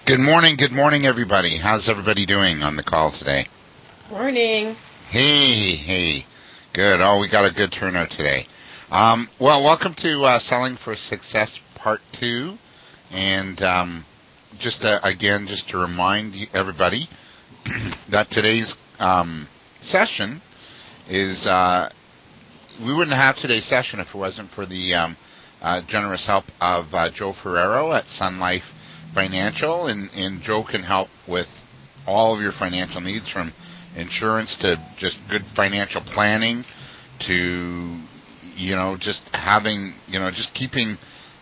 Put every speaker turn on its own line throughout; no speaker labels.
Good morning, everybody. How's everybody doing on the call today?
Morning.
Hey. Good. Oh, we got a good turnout today. Well, welcome to Selling for Success Part 2. And just to remind everybody that today's session is, we wouldn't have today's session if it wasn't for the generous help of Joe Ferrero at Sun Life Financial, and Joe can help with all of your financial needs, from insurance to just good financial planning to just having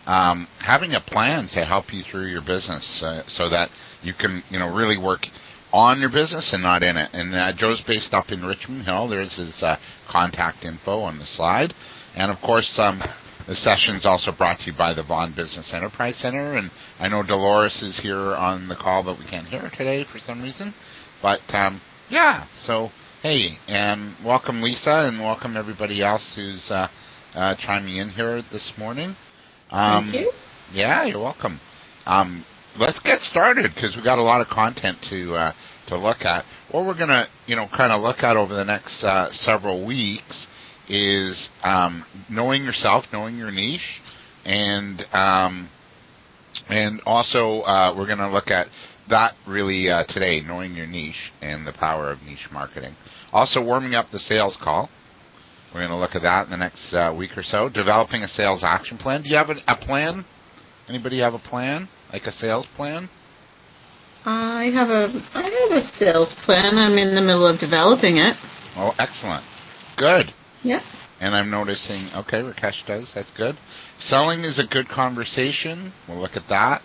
having a plan to help you through your business, so that you can really work on your business and not in it. And Joe's based up in Richmond Hill. There's his contact info on the slide, and of course the session is also brought to you by the Vaughan Business Enterprise Center. And I know Dolores is here on the call, but we can't hear her today for some reason. But, so, hey, and welcome Lisa, and welcome everybody else who's chiming in here this morning.
Thank you.
Yeah, you're welcome. Let's get started, because we've got a lot of content to look at. What we're going to, kind of look at over the next several weeks is knowing yourself, knowing your niche, and also we're going to look at that really today, knowing your niche and the power of niche marketing. Also warming up the sales call. We're going to look at that in the next week or so. Developing a sales action plan. Do you have a plan? Anybody have a plan, like a sales plan?
I have a sales plan. I'm in the middle of developing it.
Oh, excellent. Good.
Yeah.
And I'm noticing, okay, Rakesh does, that's good. Selling is a good conversation. We'll look at that.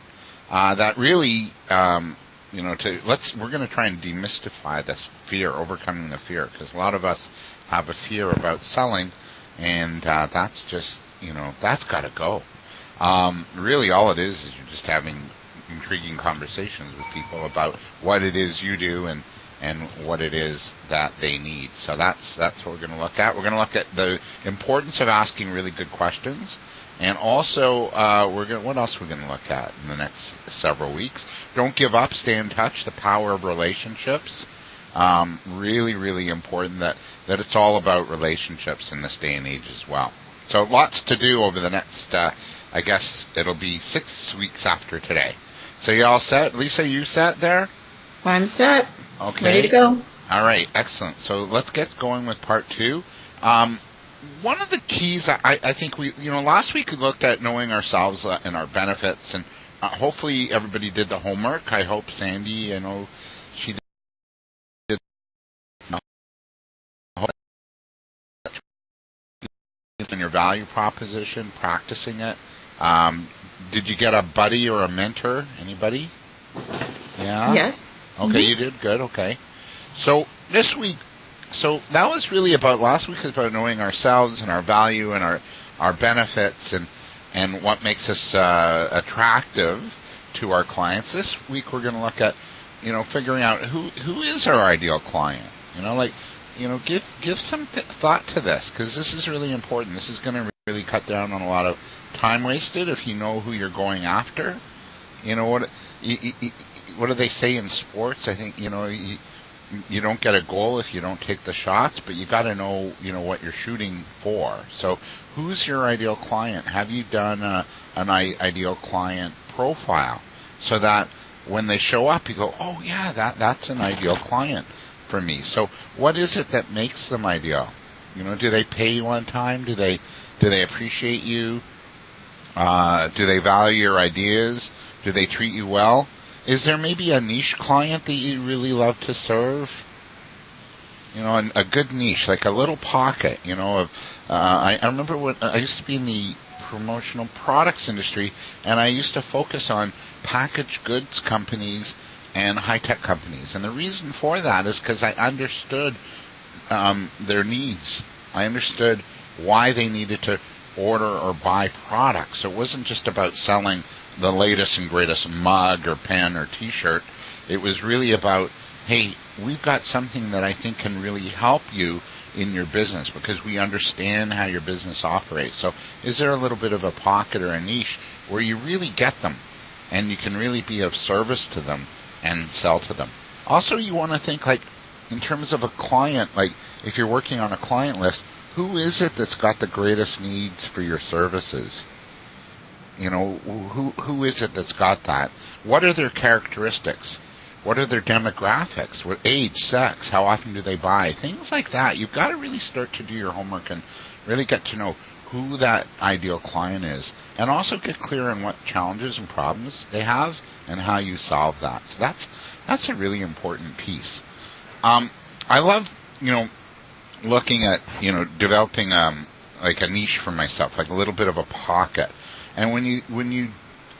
That really, we're going to try and demystify this fear, overcoming the fear, because a lot of us have a fear about selling, and that's just, that's got to go. Really, all it is you're just having intriguing conversations with people about what it is you do and what it is that they need. So that's what we're going to look at. We're going to look at the importance of asking really good questions, and also what else we're going to look at in the next several weeks. Don't give up, stay in touch. The power of relationships. Really, really important that it's all about relationships in this day and age as well. So lots to do over the next, I guess it'll be 6 weeks after today. So you all set? Lisa, you set there?
I'm set.
Okay.
Ready to go.
All right, excellent. So let's get going with part 2. One of the keys, I think last week we looked at knowing ourselves and our benefits, and hopefully everybody did the homework. I hope Sandy, she did. In your value proposition, practicing it. Did you get a buddy or a mentor? Anybody? Yeah?
Yes.
Okay, you did? Good, okay. So this week, that was really about, last week was about knowing ourselves and our value and our benefits and what makes us attractive to our clients. This week we're going to look at, figuring out who is our ideal client. Give some thought to this, because this is really important. This is going to really cut down on a lot of time wasted if you know who you're going after. What do they say in sports? I think, you don't get a goal if you don't take the shots, but you got to know, what you're shooting for. So who's your ideal client? Have you done an ideal client profile, so that when they show up, you go, oh, yeah, that's an ideal client for me. So what is it that makes them ideal? Do they pay you on time? Do they appreciate you? Do they value your ideas? Do they treat you well? Is there maybe a niche client that you really love to serve? A good niche, like a little pocket, I remember when I used to be in the promotional products industry, and I used to focus on packaged goods companies and high-tech companies. And the reason for that is because I understood their needs. I understood why they needed to order or buy products. So it wasn't just about selling the latest and greatest mug or pen or T-shirt. It was really about, hey, we've got something that I think can really help you in your business because we understand how your business operates. So is there a little bit of a pocket or a niche where you really get them and you can really be of service to them and sell to them. Also, you want to think like in terms of a client, like if you're working on a client list, who is it that's got the greatest needs for your services? You know, who is it that's got that? What are their characteristics? What are their demographics? What age, sex? How often do they buy? Things like that. You've got to really start to do your homework and really get to know who that ideal client is, and also get clear on what challenges and problems they have and how you solve that. So that's a really important piece. I love, looking at, developing like a niche for myself, like a little bit of a pocket. And when you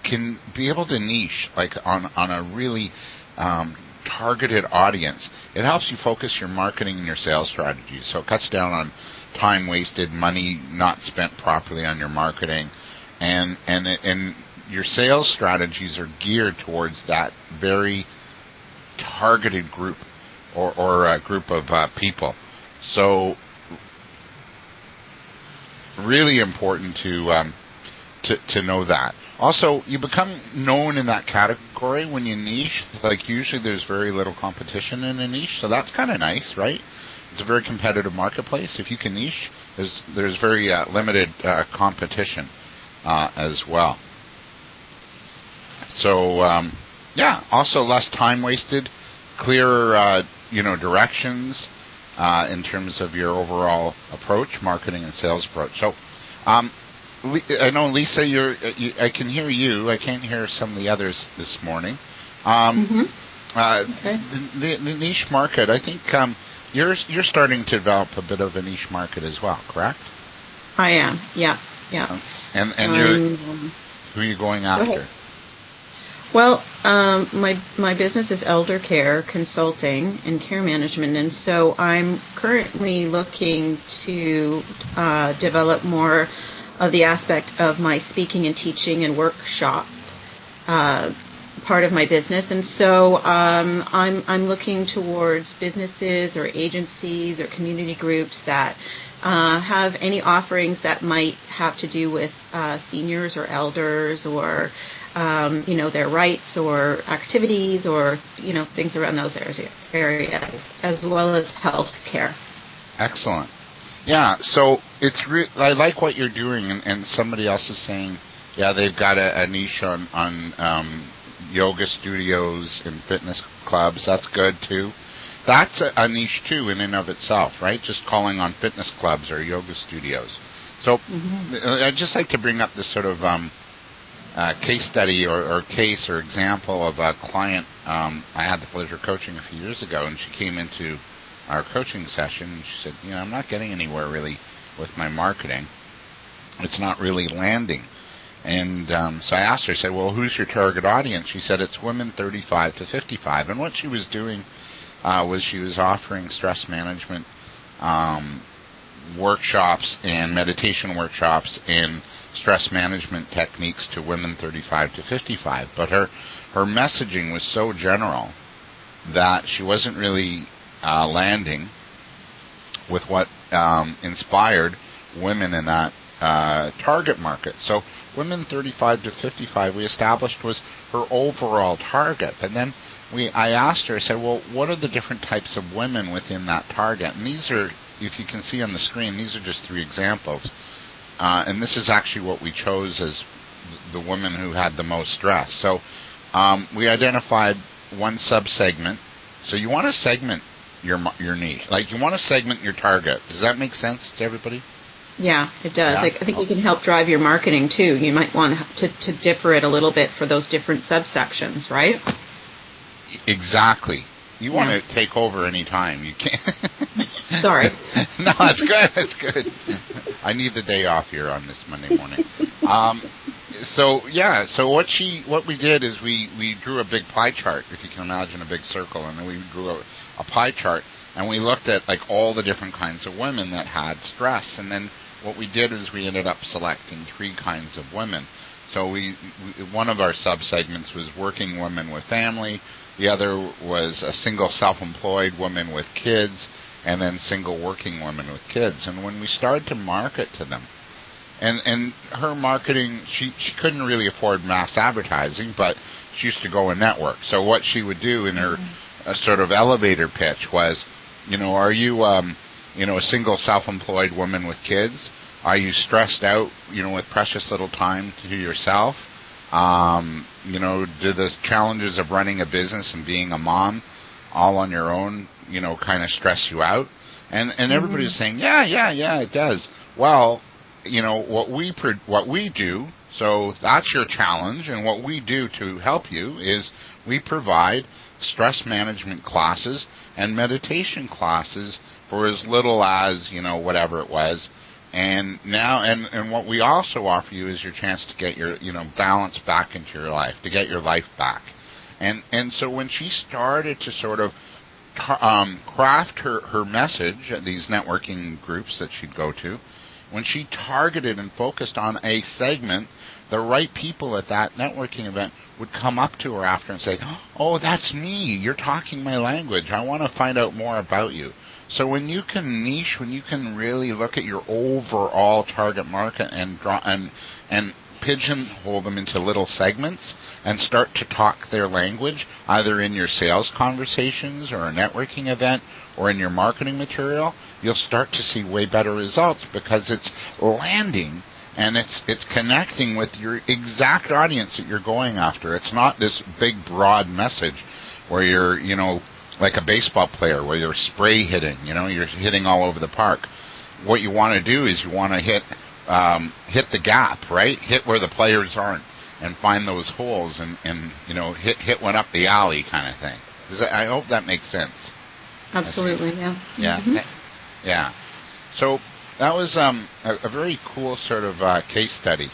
can be able to niche like on a really targeted audience, it helps you focus your marketing and your sales strategies. So it cuts down on time wasted, money not spent properly on your marketing, and your sales strategies are geared towards that very targeted group or a group of people. So really important to know that. Also, you become known in that category when you niche. Like usually there's very little competition in a niche, so that's kind of nice, right? It's a very competitive marketplace. If you can niche, there's very limited competition as well. So also less time wasted, clearer directions in terms of your overall approach, marketing and sales approach. So I know, Lisa, I can hear you. I can't hear some of the others this morning. Okay. The niche market, I think you're starting to develop a bit of a niche market as well, correct?
I am, yeah.
And who are you going after?
Well, my business is Elder Care Consulting and Care Management, and so I'm currently looking to develop more of the aspect of my speaking and teaching and workshop part of my business, and so I'm looking towards businesses or agencies or community groups that have any offerings that might have to do with seniors or elders or their rights or activities or things around those areas, as well as health care.
Excellent. Yeah, so I like what you're doing, and somebody else is saying, they've got a niche on yoga studios and fitness clubs. That's good too. That's a niche too in and of itself, right? Just calling on fitness clubs or yoga studios. So I'd just like to bring up this sort of case study or case or example of a client I had the pleasure of coaching a few years ago, and she came into our coaching session, and she said, I'm not getting anywhere really with my marketing. It's not really landing. And so I asked her, I said, well, who's your target audience? She said, it's women 35 to 55. And what she was doing was she was offering stress management workshops and meditation workshops and stress management techniques to women 35 to 55. But her messaging was so general that she wasn't really landing with what inspired women in that target market. So women 35 to 55 we established was her overall target. And then I asked her, I said, well, what are the different types of women within that target? And these are, if you can see on the screen, these are just 3 examples. And this is actually what we chose as the women who had the most stress. So we identified one subsegment. So you want to segment your niche. Like you want to segment your target. Does that make sense to everybody?
Yeah, it does. Yeah? I think you can help drive your marketing too. You might want to differ it a little bit for those different subsections, right?
Exactly. You want to take over any time. You can't.
Sorry.
No, it's good. It's good. I need the day off here on this Monday morning. So what we did is we drew a big pie chart, if you can imagine a big circle, and then we drew a pie chart, and we looked at like all the different kinds of women that had stress, and then what we did is we ended up selecting 3 kinds of women. So one of our subsegments was working women with family, the other was a single self-employed woman with kids, and then single working women with kids. And when we started to market to them, and her marketing, she couldn't really afford mass advertising, but she used to go and network. So what she would do in her sort of elevator pitch was, are you a single self-employed woman with kids? Are you stressed out, with precious little time to yourself? Do the challenges of running a business and being a mom all on your own, kind of stress you out? And everybody's saying, yeah, it does. Well, what we do, so that's your challenge, and what we do to help you is we provide stress management classes and meditation classes for as little as, whatever it was. And now, and what we also offer you is your chance to get your, balance back into your life, to get your life back. And so when she started to sort of craft her message at these networking groups that she'd go to, when she targeted and focused on a segment, the right people at that networking event would come up to her after and say, "Oh, that's me. You're talking my language. I want to find out more about you." So when you can niche, when you can really look at your overall target market and pigeonhole them into little segments and start to talk their language, either in your sales conversations or a networking event or in your marketing material, you'll start to see way better results because it's landing and it's connecting with your exact audience that you're going after. It's not this big, broad message where you're, like a baseball player where you're spray hitting, you're hitting all over the park. What you want to do is you want to hit the gap, right? Hit where the players aren't and find those holes and hit one up the alley kind of thing. I hope that makes sense.
Absolutely, yeah.
Yeah.
Mm-hmm.
Yeah. So that was a very cool sort of case study.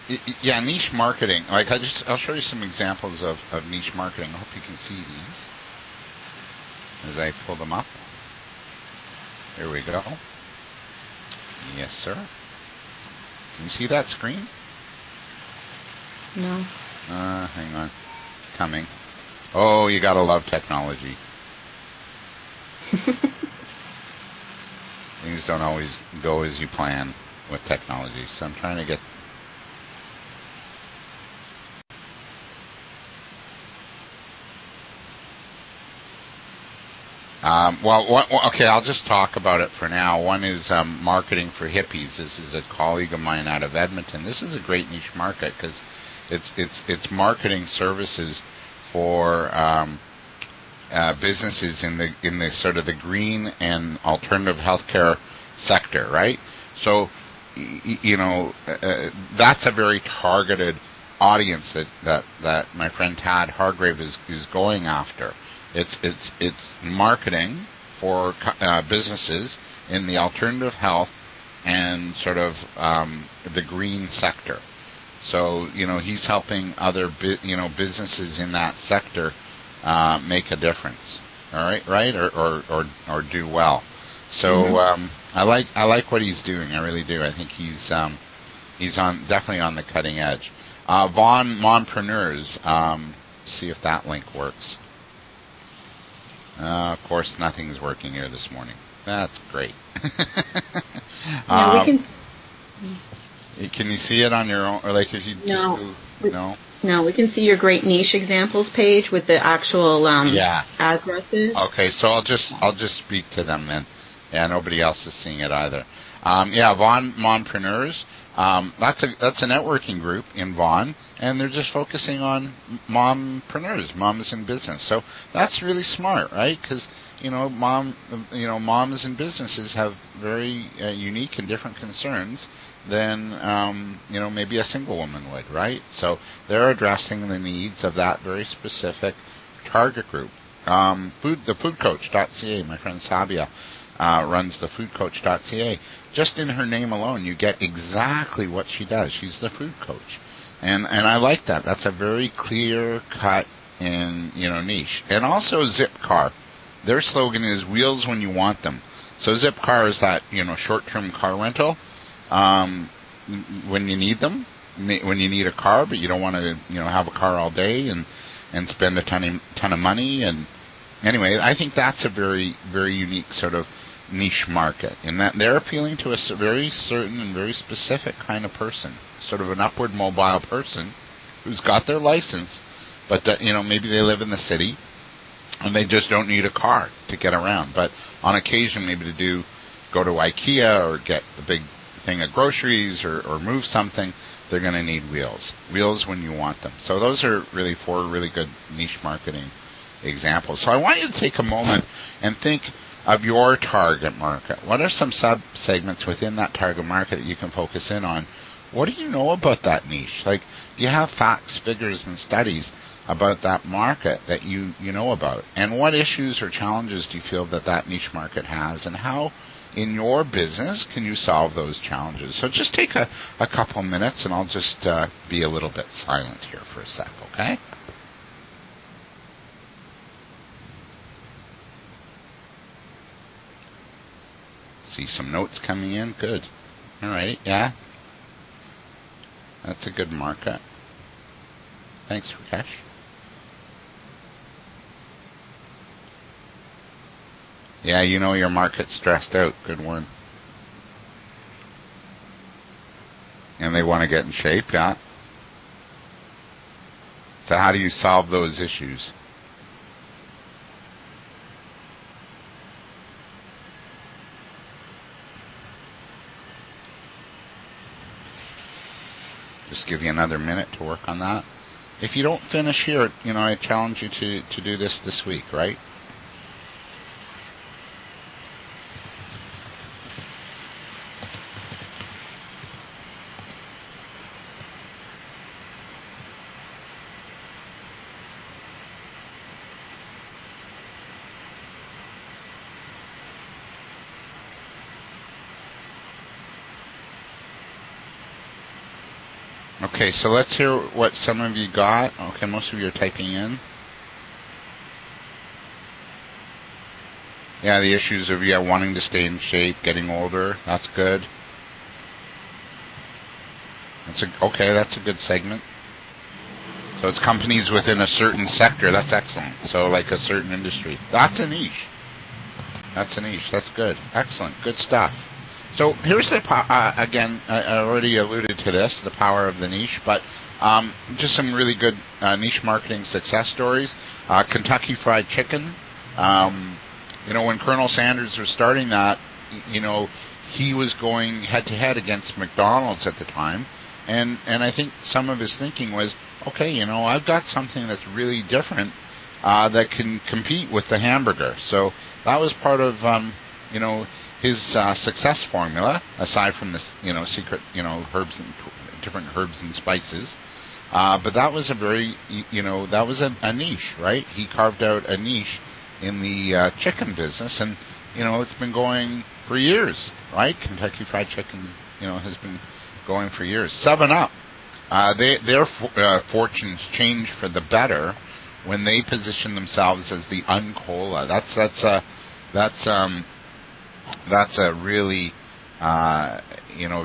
Niche marketing. Like I'll show you some examples of niche marketing. I hope you can see these as I pull them up. There we go. Yes, sir. Can you see that screen?
No.
Hang on. It's coming. Oh, you gotta love technology. Things don't always go as you plan with technology, so I'm trying to get... Okay, I'll just talk about it for now. One is marketing for hippies. This is a colleague of mine out of Edmonton. This is a great niche market because it's marketing services for businesses in the sort of the green and alternative healthcare sector, right? So, that's a very targeted audience that my friend Tad Hargrave is going after. It's marketing for businesses in the alternative health and sort of the green sector. So he's helping other businesses in that sector make a difference. All right, or do well. So I like what he's doing. I really do. I think he's definitely on the cutting edge. Vaughan Mompreneurs. See if that link works. Of course, nothing's working here this morning. That's great.
We can.
Can you see it on your own, or like if you no?
No, we can see your great niche examples page with the actual addresses.
Okay, so I'll just speak to them then. Yeah, nobody else is seeing it either. Vaughan Mompreneurs. That's a networking group in Vaughan, and they're just focusing on mompreneurs, moms in business. So that's really smart, right? Because moms in businesses have very unique and different concerns than maybe a single woman would, right? So they're addressing the needs of that very specific target group. The foodcoach.ca, my friend Sabia runs the foodcoach.ca. Just in her name alone, you get exactly what she does. She's the food coach, and I like that. That's a very clear cut in niche. And also Zipcar, their slogan is "Wheels when you want them." So Zipcar is that short-term car rental when you need them, when you need a car, but you don't want to have a car all day and spend a ton of money. And anyway, I think that's a very, very unique sort of niche market in that they're appealing to a very certain and very specific kind of person, sort of an upward mobile person who's got their license, but maybe they live in the city and they just don't need a car to get around. But on occasion, maybe to go to IKEA or get the big thing of groceries or move something, they're going to need wheels. Wheels when you want them. So those are really 4 really good niche marketing examples. So I want you to take a moment and think of your target market. What are some sub-segments within that target market that you can focus in on? What do you know about that niche? Like, do you have facts, figures, and studies about that market that you know about? And what issues or challenges do you feel that niche market has? And how, in your business, can you solve those challenges? So just take a couple minutes, and I'll just be a little bit silent here for a sec, okay? See some notes coming in. Good. All right. Yeah. That's a good market. Thanks, Rakesh. Yeah, your market's stressed out. Good one. And they want to get in shape, yeah. So how do you solve those issues? Just give you another minute to work on that. If you don't finish here, I challenge you to do this week, right? Okay, so let's hear what some of you got. Okay, most of you are typing in. Yeah, the issues of wanting to stay in shape, getting older. That's good. That's a good segment. So it's companies within a certain sector. That's excellent. So like a certain industry. That's a niche. That's good. Excellent. Good stuff. So here's again, I already alluded to this, the power of the niche, but just some really good niche marketing success stories. Kentucky Fried Chicken. When Colonel Sanders was starting that, he was going head-to-head against McDonald's at the time, and I think some of his thinking was, okay, I've got something that's really different that can compete with the hamburger. So that was part of, his success formula, aside from this, secret, herbs and different herbs and spices. But that was that was a niche, right? He carved out a niche in the chicken business, and it's been going for years, right? Kentucky Fried Chicken, has been going for years. 7-Up, their fortunes changed for the better when they positioned themselves as the Uncola. That's a really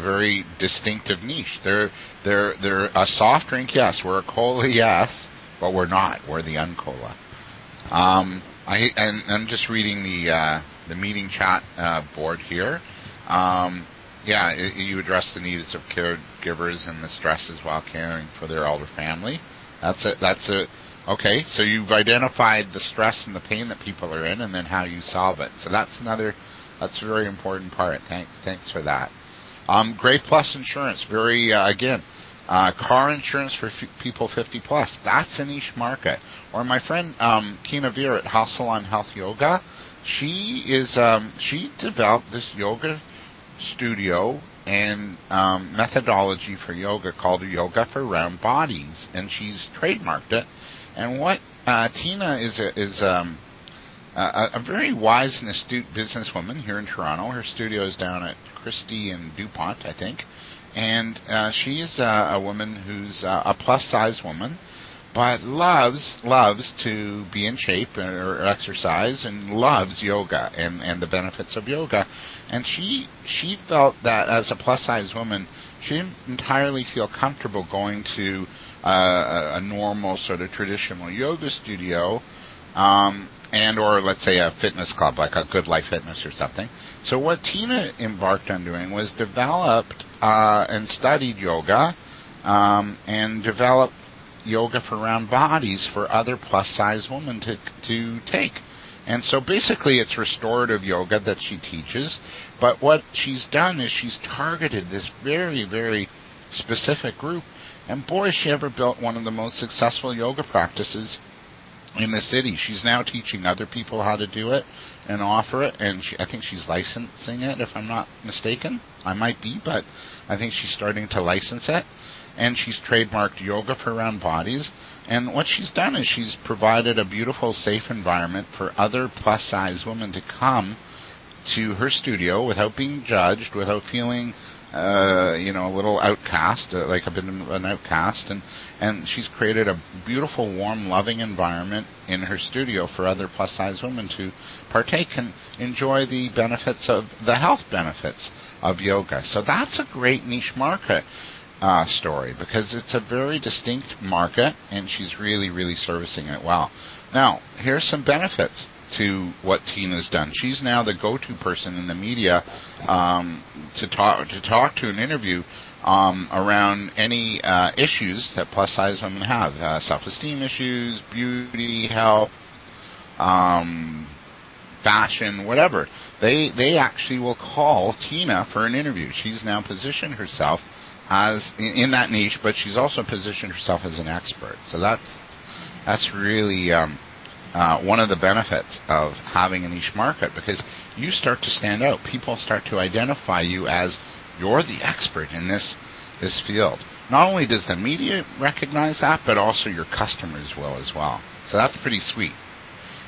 very distinctive niche. They're a soft drink, yes. We're a cola, yes, but we're not. We're the Uncola. I'm just reading the meeting chat board here. You address the needs of caregivers and the stresses while caring for their elder family. Okay. So you've identified the stress and the pain that people are in, and then how you solve it. So that's a very important part. Thanks for that. Gray Plus Insurance, car insurance for people 50 plus. That's a niche market. Or my friend Kina Veer at Health Salon Health Yoga, she developed this yoga studio and methodology for yoga called Yoga for Round Bodies, and she's trademarked it. And what Tina is a very wise and astute businesswoman here in Toronto. Her studio is down at Christie and DuPont, I think. And she is a woman who's a plus-size woman, but loves to be in shape or exercise, and loves yoga and the benefits of yoga. And she felt that as a plus-size woman, she didn't entirely feel comfortable going to a normal sort of traditional yoga studio, and or let's say a fitness club like a Good Life Fitness or something. So what Tina embarked on doing was developed and studied yoga and developed yoga for round bodies for other plus-size women to take. And so basically it's restorative yoga that she teaches, but what she's done is she's targeted this very, very specific group, and boy, she ever built one of the most successful yoga practices in the city. She's now teaching other people how to do it and offer it, and I think she's licensing it, if I'm not mistaken. I might be, but I think she's starting to license it. And she's trademarked yoga for round bodies. And what she's done is she's provided a beautiful, safe environment for other plus-size women to come to her studio without being judged, without feeling a little outcast, like a bit of an outcast, and she's created a beautiful, warm, loving environment in her studio for other plus-size women to partake and enjoy the benefits of the health benefits of yoga. So that's a great niche market story, because it's a very distinct market, and she's really, really servicing it well. Now, here's some benefits to what Tina's done. She's now the go-to person in the media to talk to and interview around any issues that plus-size women have, self-esteem issues, beauty, health, fashion, whatever. They actually will call Tina for an interview. She's now positioned herself as in that niche, but she's also positioned herself as an expert. So that's really one of the benefits of having a niche market, because you start to stand out. People start to identify you as you're the expert in this field. Not only does the media recognize that, but also your customers will as well. So that's pretty sweet.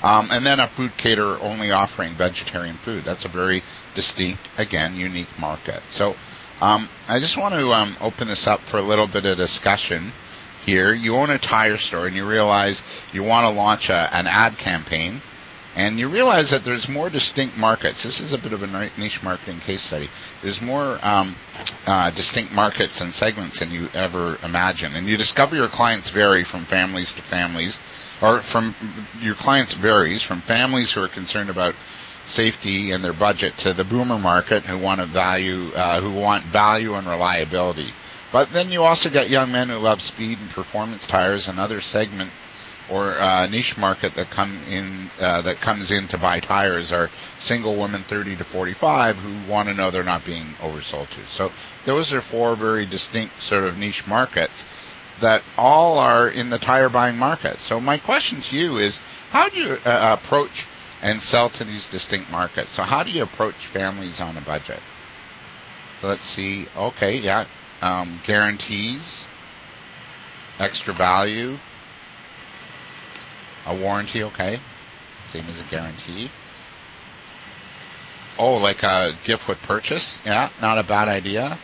And then a food caterer only offering vegetarian food. That's a very distinct, again, unique market. So I just want to open this up for a little bit of discussion here. You own a tire store, and you realize you want to launch an ad campaign, and you realize that there's more distinct markets. This is a bit of a niche marketing case study. There's more distinct markets and segments than you ever imagine, and you discover your clients vary from families to families, or from your clients varies from families who are concerned about safety and their budget to the boomer market who want value and reliability. But then you also get young men who love speed and performance tires. Another segment or niche market that comes in to buy tires are single women 30 to 45 who want to know they're not being oversold to. So those are four very distinct sort of niche markets that all are in the tire buying market. So my question to you is, how do you approach and sell to these distinct markets? So how do you approach families on a budget? So let's see. Okay, yeah. Guarantees, extra value, a warranty, okay, same as a guarantee. Oh, like a gift with purchase, yeah, not a bad idea.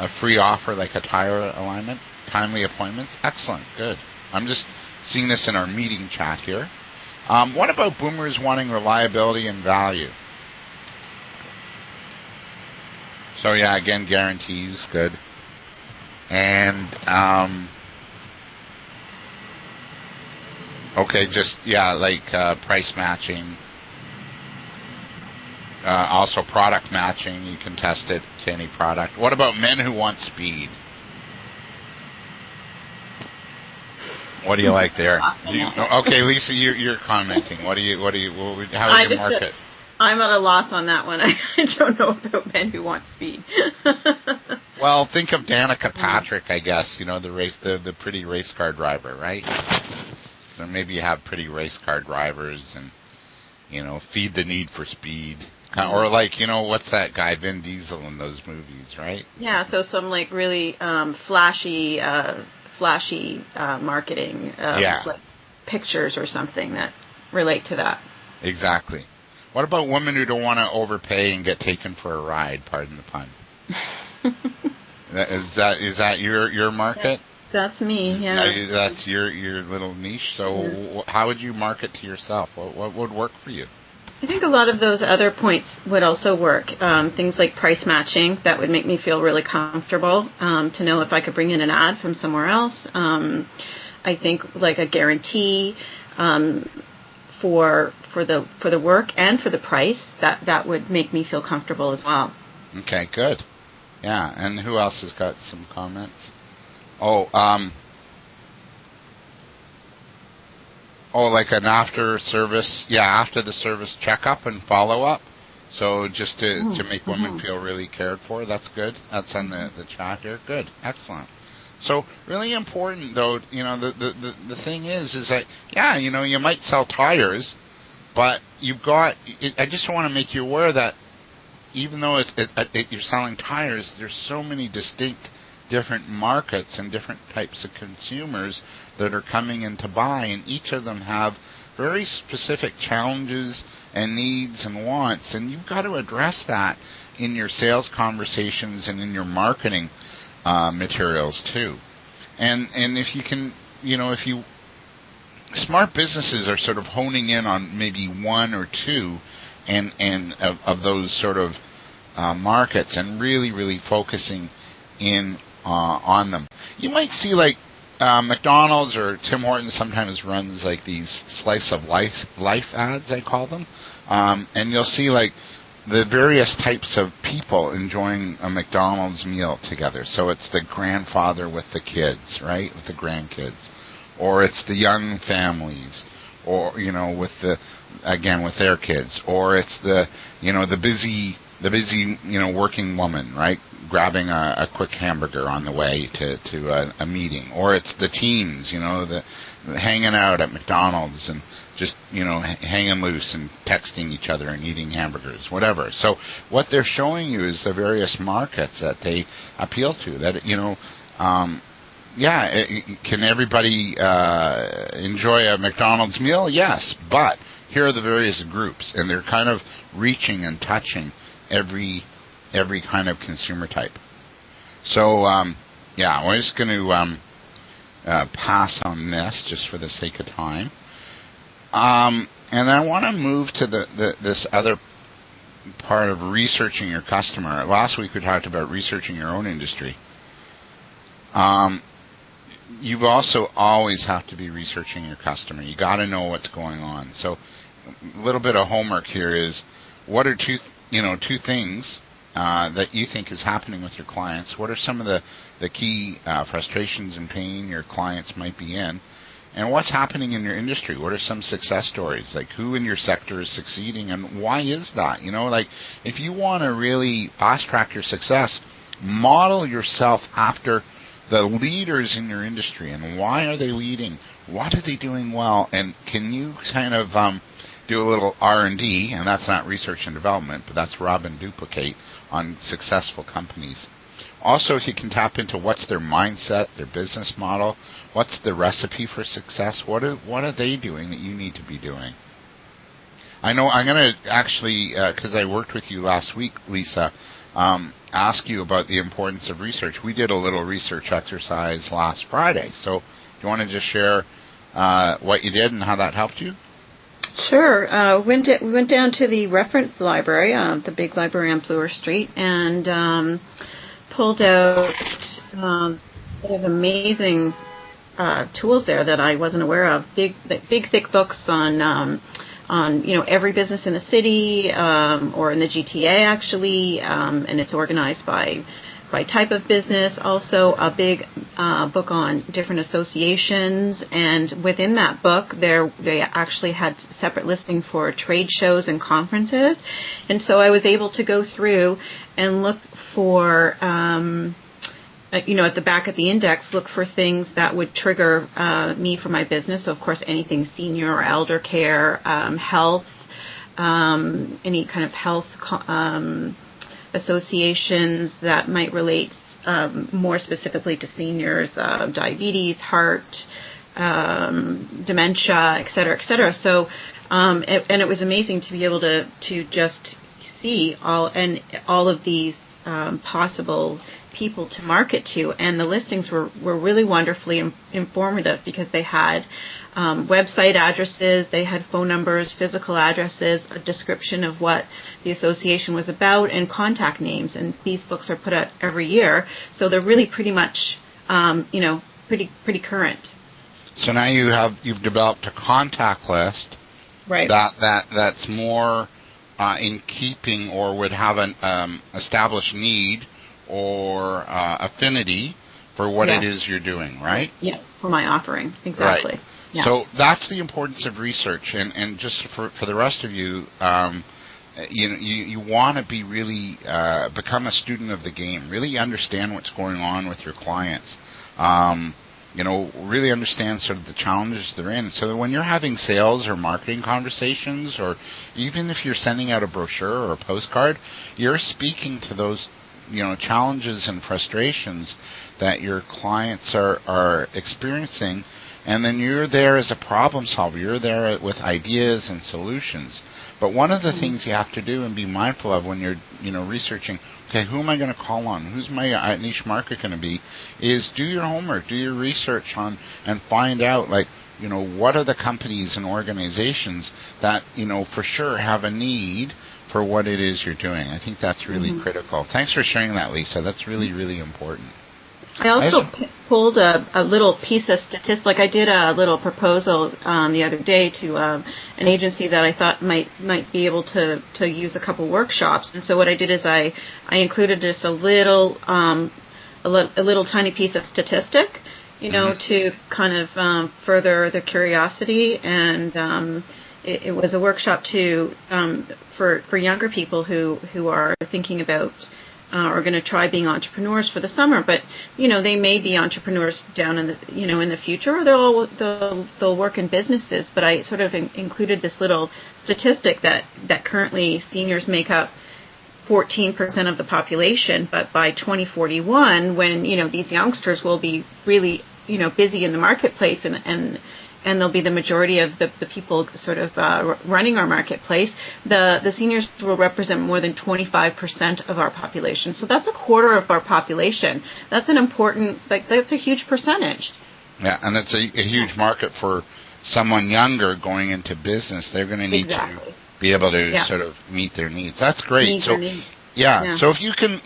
A free offer like a tire alignment, timely appointments, excellent, good. I'm just seeing this in our meeting chat here. What about boomers wanting reliability and value? So yeah, again, guarantees, good. And okay, just like price matching. Also product matching, you can test it to any product. What about men who want speed? What do you like there? Okay, Lisa, you're commenting. How would you market?
I'm at a loss on that one. I don't know about men who want speed.
Well, think of Danica Patrick, I guess. The pretty race car driver, right? So maybe you have pretty race car drivers, and feed the need for speed, or like what's that guy Vin Diesel in those movies, right? Yeah.
So some like really flashy marketing, like pictures or something that relate to that.
Exactly. What about women who don't want to overpay and get taken for a ride? Pardon the pun. Is that your market?
That's me. Yeah.
That's your little niche. So how would you market to yourself? What would work for you?
I think a lot of those other points would also work. Things like price matching, that would make me feel really comfortable to know if I could bring in an ad from somewhere else. I think like a guarantee. for the work and for the price, that would make me feel comfortable as well.
Okay, good. Yeah, and who else has got some comments? Like an after the service checkup and follow up. So just to make women feel really cared for. That's good. That's on the chat here. Good, excellent. So really important, though. The thing is that you might sell tires, but you've got. I just want to make you aware that even though you're selling tires, there's so many distinct different markets and different types of consumers that are coming in to buy, and each of them have very specific challenges and needs and wants, and you've got to address that in your sales conversations and in your marketing materials too. And if you can, smart businesses are sort of honing in on maybe one or two and of those sort of markets and really focusing in on them. You might see like McDonald's or Tim Hortons sometimes runs like these slice of life ads, I call them, and you'll see like the various types of people enjoying a McDonald's meal together. So it's the grandfather with the kids, right, with the grandkids, or it's the young families, or with their kids, or it's the busy working woman, right, grabbing a quick hamburger on the way to a meeting, or it's the teens, the hanging out at McDonald's and just hanging loose and texting each other and eating hamburgers, whatever. So what they're showing you is the various markets that they appeal to. That can everybody enjoy a McDonald's meal? Yes, but here are the various groups, and they're kind of reaching and touching every kind of consumer type. So we're just going to pass on this just for the sake of time, and I want to move to this other part of researching your customer. Last week we talked about researching your own industry. You also always have to be researching your customer. You got to know what's going on. So a little bit of homework here is, what are two things that you think is happening with your clients? What are some of the key frustrations and pain your clients might be in? And what's happening in your industry? What are some success stories? Like, who in your sector is succeeding, and why is that? If you want to really fast track your success, model yourself after the leaders in your industry. And why are they leading? What are they doing well? And can you kind of do a little R&D, and that's not research and development, but that's rob and duplicate on successful companies. Also, if you can tap into what's their mindset, their business model, what's the recipe for success, what are they doing that you need to be doing? I know I'm going to actually, because I worked with you last week, Lisa, ask you about the importance of research. We did a little research exercise last Friday, so do you want to just share what you did and how that helped you?
Sure. We went down to the reference library, the big library on Bloor Street, and pulled out they have amazing tools there that I wasn't aware of. Big thick books on every business in the city or in the GTA actually, and it's organized by type of business. Also a big book on different associations, and within that book they actually had separate listing for trade shows and conferences. And so I was able to go through and look for at the back of the index, look for things that would trigger me for my business. So of course anything senior or elder care, health, any kind of health associations that might relate more specifically to seniors, diabetes, heart, dementia, et cetera, et cetera. So, and it was amazing to be able to just see all of these possible people to market to, and the listings were really wonderfully informative because they had website addresses, they had phone numbers, physical addresses, a description of what the association was about, and contact names. And these books are put out every year, so they're really pretty much, pretty current.
So now you've developed a contact list
Right.
That's more in keeping or would have an established need or affinity for what it is you're doing, right?
Yeah, for my offering, exactly.
Right.
Yeah.
So that's the importance of research, and just for the rest of you, you want to be really become a student of the game. Really understand what's going on with your clients. Really understand sort of the challenges they're in. So that when you're having sales or marketing conversations, or even if you're sending out a brochure or a postcard, you're speaking to those challenges and frustrations that your clients are experiencing, and then you're there as a problem solver. You're there with ideas and solutions. But one of the things you have to do and be mindful of when you're researching, okay, who am I going to call on? Who's my niche market going to be? Is do your homework, do your research on, and find out what are the companies and organizations that for sure have a need for what it is you're doing. I think that's really critical. Thanks for sharing that, Lisa. That's really, really important.
I also pulled a little piece of statistics. Like I did a little proposal the other day to an agency that I thought might be able to use a couple workshops. And so what I did is I included just a little tiny piece of statistic, to kind of further the curiosity. And it was a workshop for younger people who are thinking about are going to try being entrepreneurs for the summer, but they may be entrepreneurs down in the in the future, or they'll work in businesses. But I sort of included this little statistic that currently seniors make up 14% of the population, but by 2041, when these youngsters will be really busy in the marketplace and they'll be the majority of the people sort of running our marketplace, the seniors will represent more than 25% of our population. So that's a quarter of our population. That's an important, that's a huge percentage.
Yeah, and it's a huge market for someone younger going into business. They're going to need to be able to sort of meet their needs. That's great. So if you can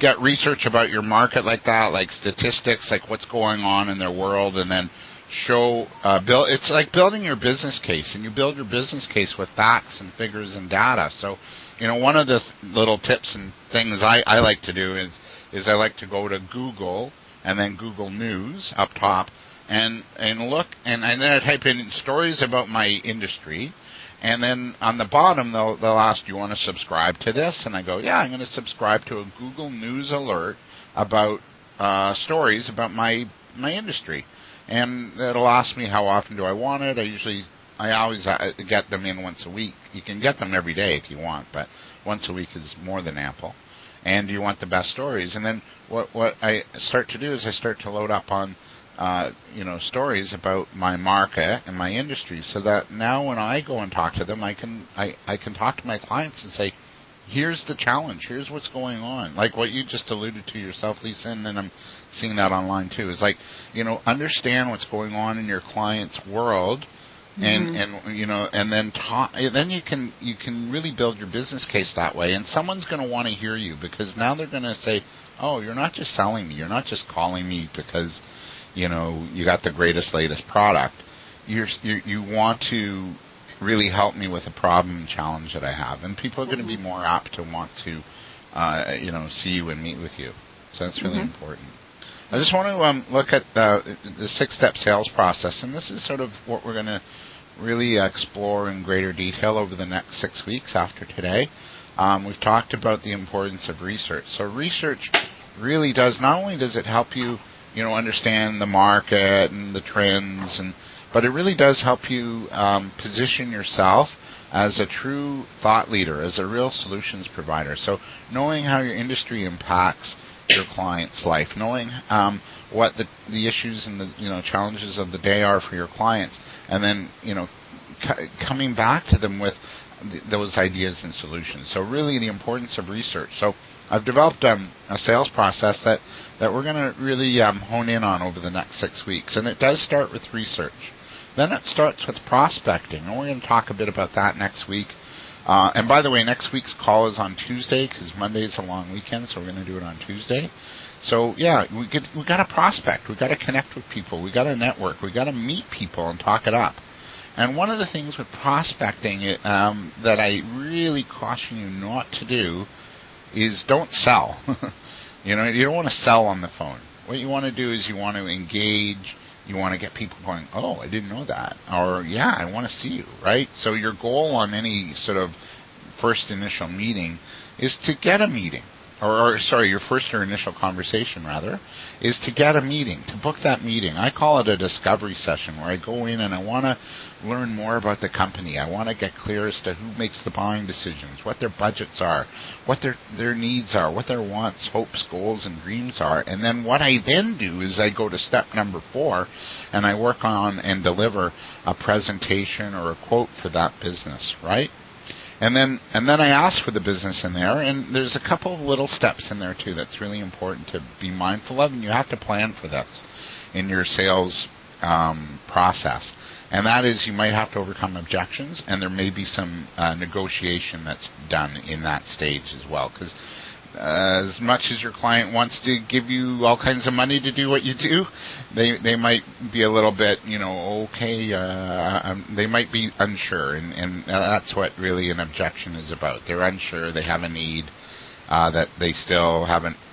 get research about your market like that, like statistics, like what's going on in their world, and then it's like building your business case, and you build your business case with facts and figures and data. So, one of the little tips and things I like to do is I like to go to Google and then Google News up top and look, and then I type in stories about my industry, and then on the bottom they'll ask, do you want to subscribe to this? And I go, yeah, I'm going to subscribe to a Google News alert about stories about my industry. And it'll ask me how often do I want it. I always get them in once a week. You can get them every day if you want, but once a week is more than ample. And you want the best stories. And then what I start to do is I start to load up on stories about my market and my industry, so that now when I go and talk to them, I can talk to my clients and say, here's the challenge. Here's what's going on. Like what you just alluded to yourself, Lisa, and then I'm seeing that online too. Is understand what's going on in your client's world, and then you can really build your business case that way. And someone's going to want to hear you, because now they're going to say, oh, you're not just selling me. You're not just calling me because you got the greatest, latest product. You want to really help me with a problem and challenge that I have, and people are going to be more apt to want to, see you and meet with you. So that's really important. I just want to look at the 6-step sales process, and this is sort of what we're going to really explore in greater detail over the next 6 weeks after today. We've talked about the importance of research. So research really not only does it help you, understand the market and the trends but it really does help you position yourself as a true thought leader, as a real solutions provider. So knowing how your industry impacts your client's life, knowing what the issues and the challenges of the day are for your clients, and then coming back to them with those ideas and solutions. So really the importance of research. So I've developed a sales process that we're going to really hone in on over the next 6 weeks, and it does start with research. Then it starts with prospecting, and we're going to talk a bit about that next week. And by the way, next week's call is on Tuesday, because Monday is a long weekend, so we're going to do it on Tuesday. So yeah, we got to prospect, we got to connect with people, we got to network, we got to meet people and talk it up. And one of the things with prospecting that I really caution you not to do is don't sell. You don't want to sell on the phone. What you want to do is you want to engage. You want to get people going, oh, I didn't know that. Or, yeah, I want to see you, right? So your goal on any sort of first initial meeting is to get a meeting. Your first or initial conversation, rather, is to get a meeting, to book that meeting. I call it a discovery session where I go in and I want to learn more about the company. I want to get clear as to who makes the buying decisions, what their budgets are, what their needs are, what their wants, hopes, goals, and dreams are. And then what I then do is I go to step number 4 and I work on and deliver a presentation or a quote for that business, right? And then I ask for the business in there, and there's a couple of little steps in there too that's really important to be mindful of, and you have to plan for this in your sales process. And that is, you might have to overcome objections, and there may be some negotiation that's done in that stage as well, because as much as your client wants to give you all kinds of money to do what you do, they might be a little bit, okay, they might be unsure, and that's what really an objection is about. They're unsure, they have a need that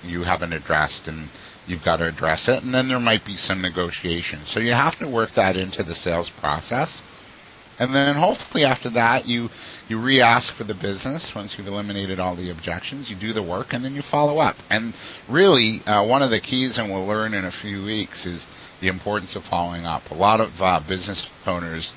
you haven't addressed, and you've got to address it, and then there might be some negotiation. So you have to work that into the sales process. And then hopefully after that, you re-ask for the business once you've eliminated all the objections. You do the work, and then you follow up. And really, one of the keys, and we'll learn in a few weeks, is the importance of following up. A lot of business owners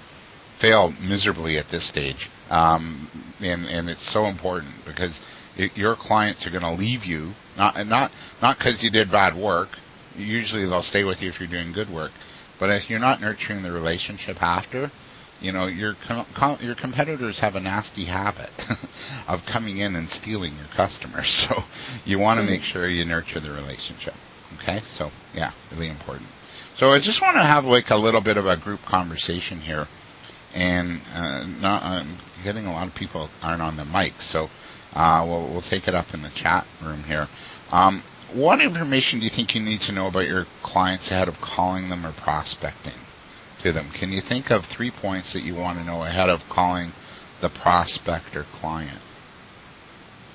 fail miserably at this stage, and it's so important because your clients are going to leave you, not because you did bad work. Usually they'll stay with you if you're doing good work. But if you're not nurturing the relationship after, your competitors have a nasty habit of coming in and stealing your customers. So you want to make sure you nurture the relationship. Okay? So, yeah, really important. So I just want to have like a little bit of a group conversation here. And I'm getting a lot of people aren't on the mic. So we'll take it up in the chat room here. What information do you think you need to know about your clients ahead of calling them or prospecting to them? Can you think of 3 points that you want to know ahead of calling the prospect or client?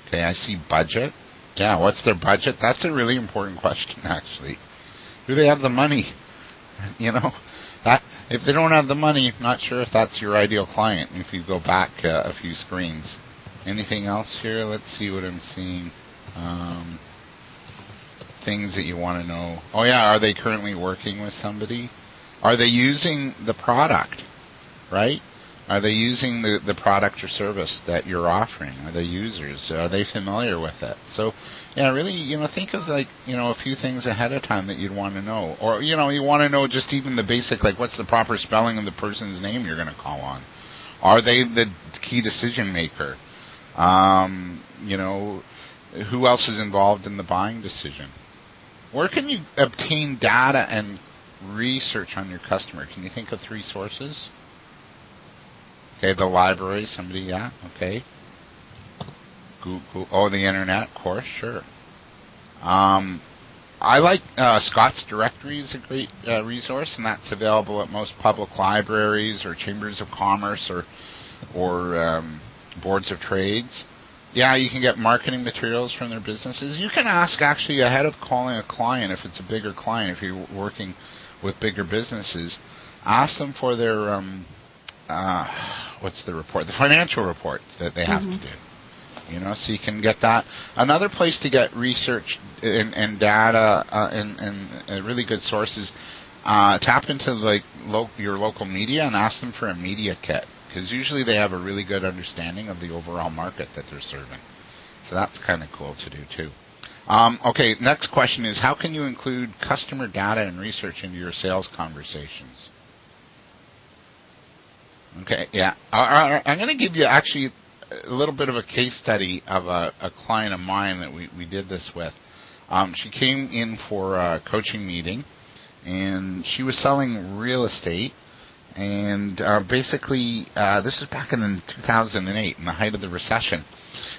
Okay, I see budget. Yeah, what's their budget? That's a really important question, actually. Do they have the money? If they don't have the money, I'm not sure if that's your ideal client. If you go back a few screens. Anything else here? Let's see what I'm seeing. Things that you want to know. Oh, yeah, are they currently working with somebody? Are they using the product, right? Are they using the product or service that you're offering? Are they users? Are they familiar with it? So, yeah, really, think of a few things ahead of time that you'd want to know. Or, you want to know just even the basic, like what's the proper spelling of the person's name you're going to call on? Are they the key decision maker? Who else is involved in the buying decision? Where can you obtain data and research on your customer? Can you think of 3 sources? Okay, the library, somebody, yeah, okay. Google, the internet, of course, sure. I like Scott's Directory is a great resource, and that's available at most public libraries or chambers of commerce or boards of trades. Yeah, you can get marketing materials from their businesses. You can ask actually ahead of calling a client, if it's a bigger client, if you're working with bigger businesses, ask them for their what's the report? The financial report that they have to do. So you can get that. Another place to get research and data and really good sources, tap into your local media and ask them for a media kit, because usually they have a really good understanding of the overall market that they're serving. So that's kind of cool to do too. Okay, next question is, how can you include customer data and research into your sales conversations? Okay, yeah. I'm going to give you actually a little bit of a case study of a client of mine that we did this with. She came in for a coaching meeting, and she was selling real estate. And basically, this was back in 2008, in the height of the recession.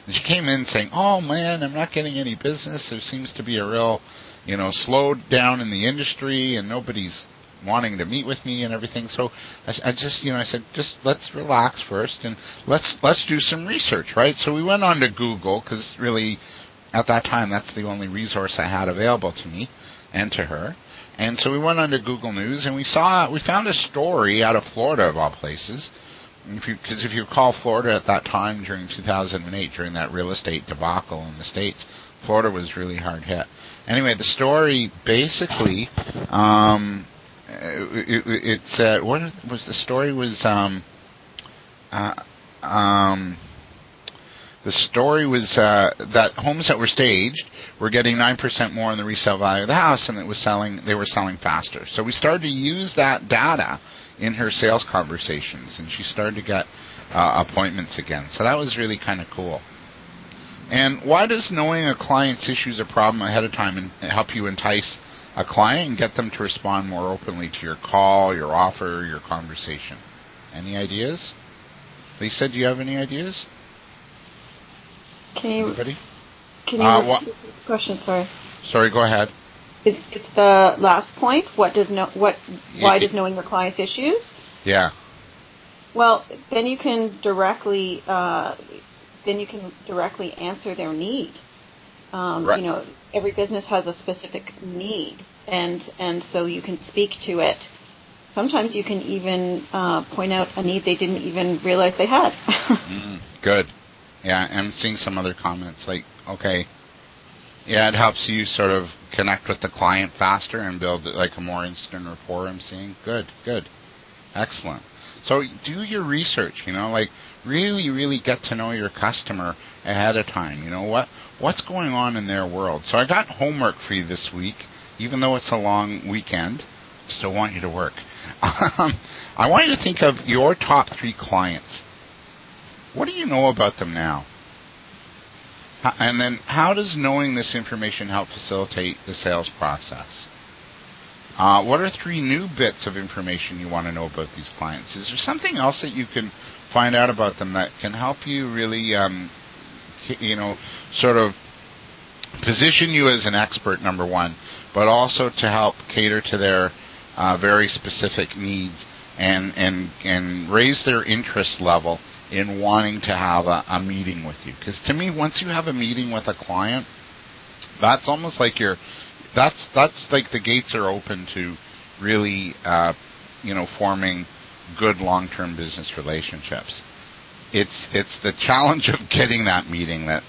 And she came in saying, oh, man, I'm not getting any business. There seems to be a real, slowdown in the industry, and nobody's wanting to meet with me and everything. So I just, I said, just let's relax first and let's do some research, right? So we went on to Google, because really at that time that's the only resource I had available to me and to her. And so we went on to Google News, and we found a story out of Florida, of all places. Because if you recall, Florida at that time during 2008, during that real estate debacle in the States, Florida was really hard hit. Anyway, the story basically, it said, what was the story? The story was that homes that were staged were getting 9% more in the resale value of the house, and they were selling faster. So we started to use that data in her sales conversations, and she started to get appointments again. So that was really kind of cool. And why does knowing a client's issues or problem ahead of time help you entice a client and get them to respond more openly to your call, your offer, your conversation? Any ideas? Lisa, do you have any ideas? Anybody?
Can you repeat the question?
Sorry, go ahead.
It's the last point. Why does knowing your client's issues?
Yeah.
Well, then you can directly answer their need.
Right.
Every business has a specific need, and so you can speak to it. Sometimes you can even point out a need they didn't even realize they had.
Good. Yeah, I'm seeing some other comments like, okay, yeah, it helps you sort of connect with the client faster and build like a more instant rapport. I'm seeing. Good. Excellent. So do your research, like really, really get to know your customer ahead of time. What's going on in their world. So I got homework for you this week, even though it's a long weekend. Still want you to work. I want you to think of your top 3 clients. What do you know about them now? And then how does knowing this information help facilitate the sales process? What are 3 new bits of information you want to know about these clients? Is there something else that you can find out about them that can help you really, sort of position you as an expert, number one, but also to help cater to their very specific needs and raise their interest level in wanting to have a meeting with you? Because to me, once you have a meeting with a client, that's almost like that's like the gates are open to really, forming good long-term business relationships. It's the challenge of getting that meeting that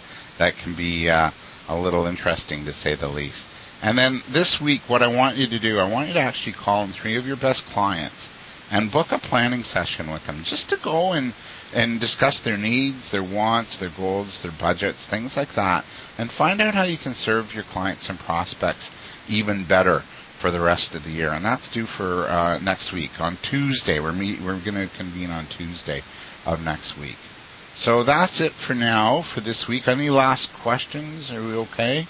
can be a little interesting, to say the least. And then this week, what I want you to do, I want you to actually call in 3 of your best clients and book a planning session with them, just to go and discuss their needs, their wants, their goals, their budgets, things like that, and find out how you can serve your clients and prospects even better for the rest of the year. And that's due for next week. On Tuesday, we're going to convene on Tuesday of next week. So that's it for now for this week. Any last questions? Are we okay?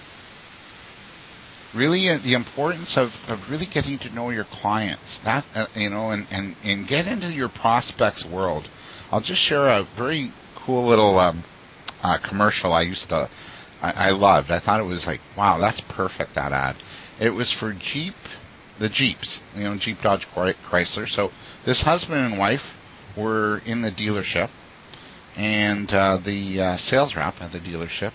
Really, the importance of really getting to know your clients, that and get into your prospects' world. I'll just share a very cool little commercial I loved. I thought it was like, wow, that's perfect, that ad. It was for the Jeeps, Jeep, Dodge, Chrysler. So this husband and wife were in the dealership, and the sales rep at the dealership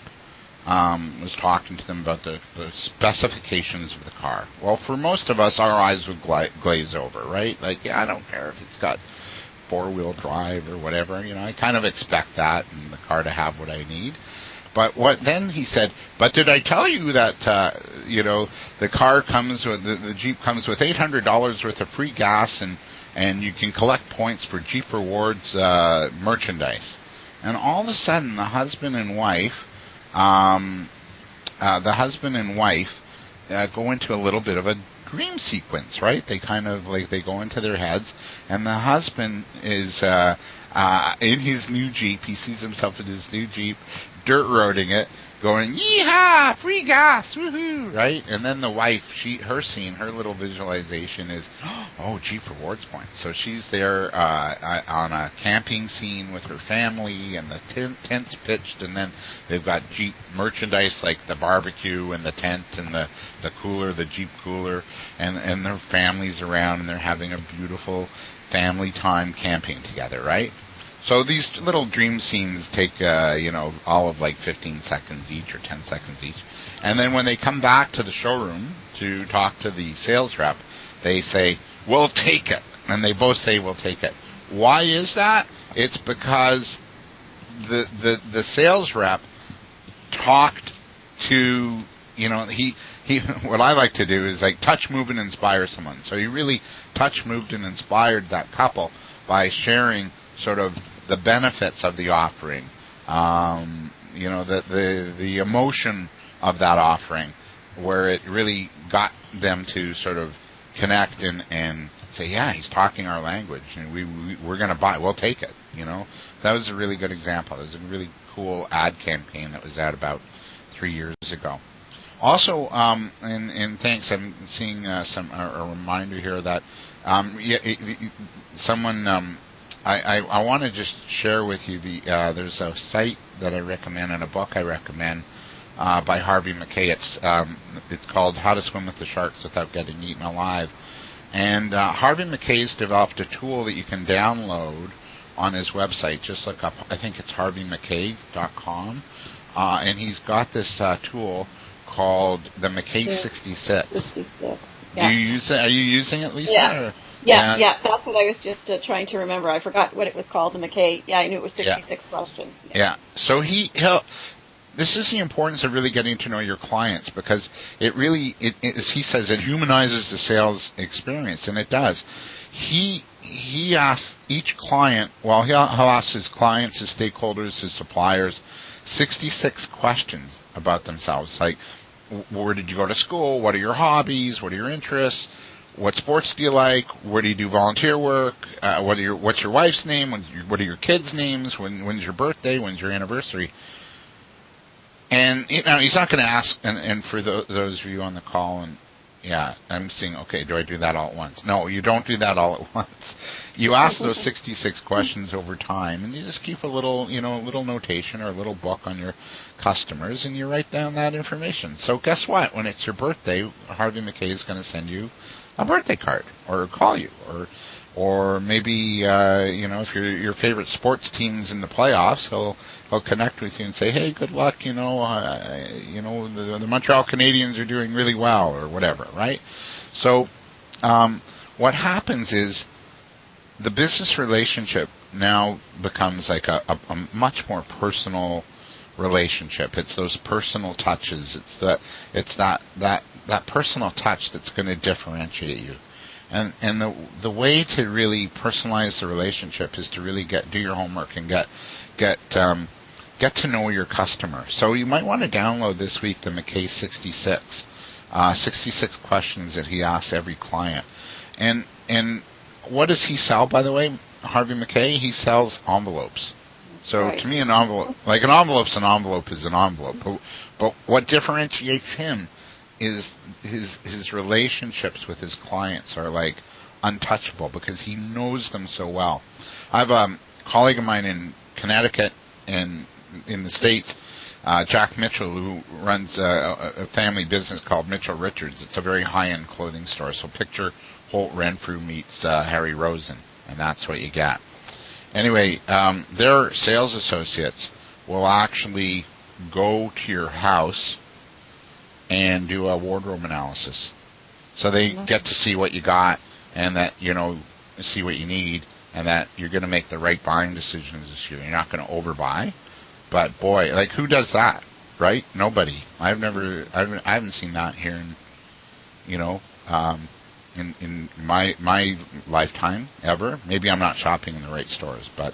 was talking to them about the specifications of the car. Well, for most of us, our eyes would glaze over, right? Like, yeah, I don't care if it's got 4-wheel drive or whatever. I kind of expect that and the car to have what I need. But then he said, but did I tell you that, the car comes with, the Jeep comes with $800 worth of free gas and you can collect points for Jeep Rewards merchandise. And all of a sudden, the husband and wife go into a little bit of a dream sequence, right? They kind of they go into their heads, and the husband is in his new Jeep. He sees himself in his new Jeep, dirt roading it, going, yeehaw, free gas, woohoo, right? And then the wife, her scene, her little visualization is, oh, Jeep rewards points. So she's there on a camping scene with her family, and the tent's pitched, and then they've got Jeep merchandise like the barbecue and the tent and the cooler, the Jeep cooler, and their family's around, and they're having a beautiful family time camping together, right? So these little dream scenes take, all of like 15 seconds each or 10 seconds each. And then when they come back to the showroom to talk to the sales rep, they say, we'll take it. And they both say, we'll take it. Why is that? It's because the sales rep talked to, he what I like to do is like touch, move, and inspire someone. So he really touched, moved, and inspired that couple by sharing sort of the benefits of the offering, the emotion of that offering, where it really got them to sort of connect and say, yeah, he's talking our language, and we're going to buy, we'll take it. That was a really good example. It was a really cool ad campaign that was out about 3 years ago. Also, and thanks, I'm seeing a reminder here that someone. I want to just share with you there's a site that I recommend and a book I recommend by Harvey Mackay. It's called How to Swim with the Sharks Without Getting Eaten Alive. And Harvey Mackay's developed a tool that you can download on his website. Just look up, I think it's harveymackay.com. And he's got this tool called the Mackay 66. 66. Yeah. Do you use it? Are you using it, Lisa?
Yeah.
Or?
Yeah, that's what I was just trying to remember. I forgot what it was called, the Mackay. Yeah, I knew it was 66 questions.
Yeah. So this is the importance of really getting to know your clients, because it really, as he says, it humanizes the sales experience, and it does. He asks each client, he'll ask his clients, his stakeholders, his suppliers, 66 questions about themselves, like, where did you go to school? What are your hobbies? What are your interests? What sports do you like? Where do you do volunteer work? What's your wife's name? What are your kids' names? When's your birthday? When's your anniversary? And he's not going to ask. And for those of you on the call, and I'm saying, okay, do I do that all at once? No, you don't do that all at once. You ask those 66 questions over time, and you just keep a little notation or a little book on your customers, and you write down that information. So guess what? When it's your birthday, Harvey Mackay is going to send you a birthday card, or call you, or maybe if your favorite sports team's in the playoffs, he'll connect with you and say, hey, good luck. The Montreal Canadiens are doing really well, or whatever, right? So what happens is the business relationship now becomes like a much more personal relationship. It's those personal touches. It's that personal touch that's going to differentiate you. And the way to really personalize the relationship is to really do your homework and get to know your customer. So you might want to download this week the Mackay 66, 66 questions that he asks every client. And what does he sell, by the way, Harvey Mackay? He sells envelopes. So right. To me, an envelope's an envelope is an envelope. But what differentiates him is his relationships with his clients are like untouchable, because he knows them so well. I have a colleague of mine in Connecticut and in the States, Jack Mitchell, who runs a family business called Mitchell Richards. It's a very high-end clothing store. So picture Holt Renfrew meets Harry Rosen, and that's what you get. Anyway, their sales associates will actually go to your house and do a wardrobe analysis. So they get to see what you got, and that, see what you need, and that you're going to make the right buying decisions this year. You're not going to overbuy. But boy, like, who does that, right? Nobody. I haven't seen that here in my lifetime ever. Maybe I'm not shopping in the right stores, but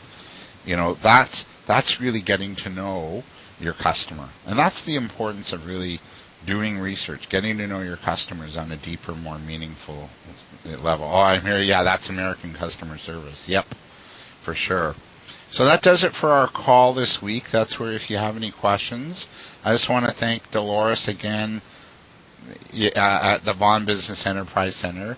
that's really getting to know your customer, and that's the importance of really doing research, getting to know your customers on a deeper, more meaningful level. Oh, I'm here. Yeah, that's American customer service. Yep, for sure. So that does it for our call this week. That's where if you have any questions, I just want to thank Dolores again at the Vaughan Business Enterprise Center.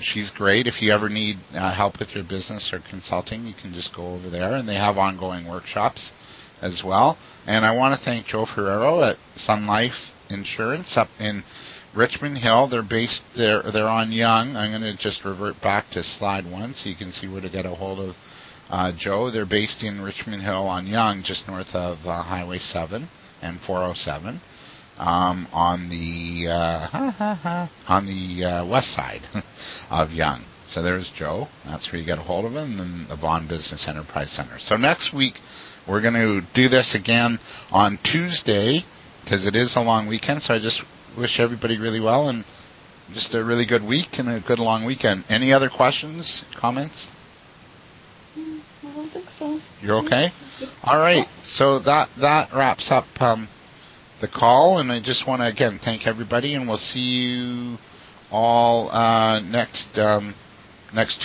She's great. If you ever need help with your business or consulting, you can just go over there, and they have ongoing workshops as well. And I want to thank Joe Ferrero at Sun Life Insurance up in Richmond Hill. They're based there. They're on Yonge. I'm going to just revert back to slide 1 so you can see where to get a hold of Joe. They're based in Richmond Hill on Yonge, just north of Highway 7 and 407. On the west side of Yonge. So there's Joe. That's where you get a hold of him, and the Vaughan Business Enterprise Center. So next week, we're going to do this again on Tuesday, because it is a long weekend. So I just wish everybody really well, and just a really good week and a good long weekend. Any other questions, comments?
I don't think so.
You're okay? All right. So that wraps up the call, and I just want to again thank everybody, and we'll see you all next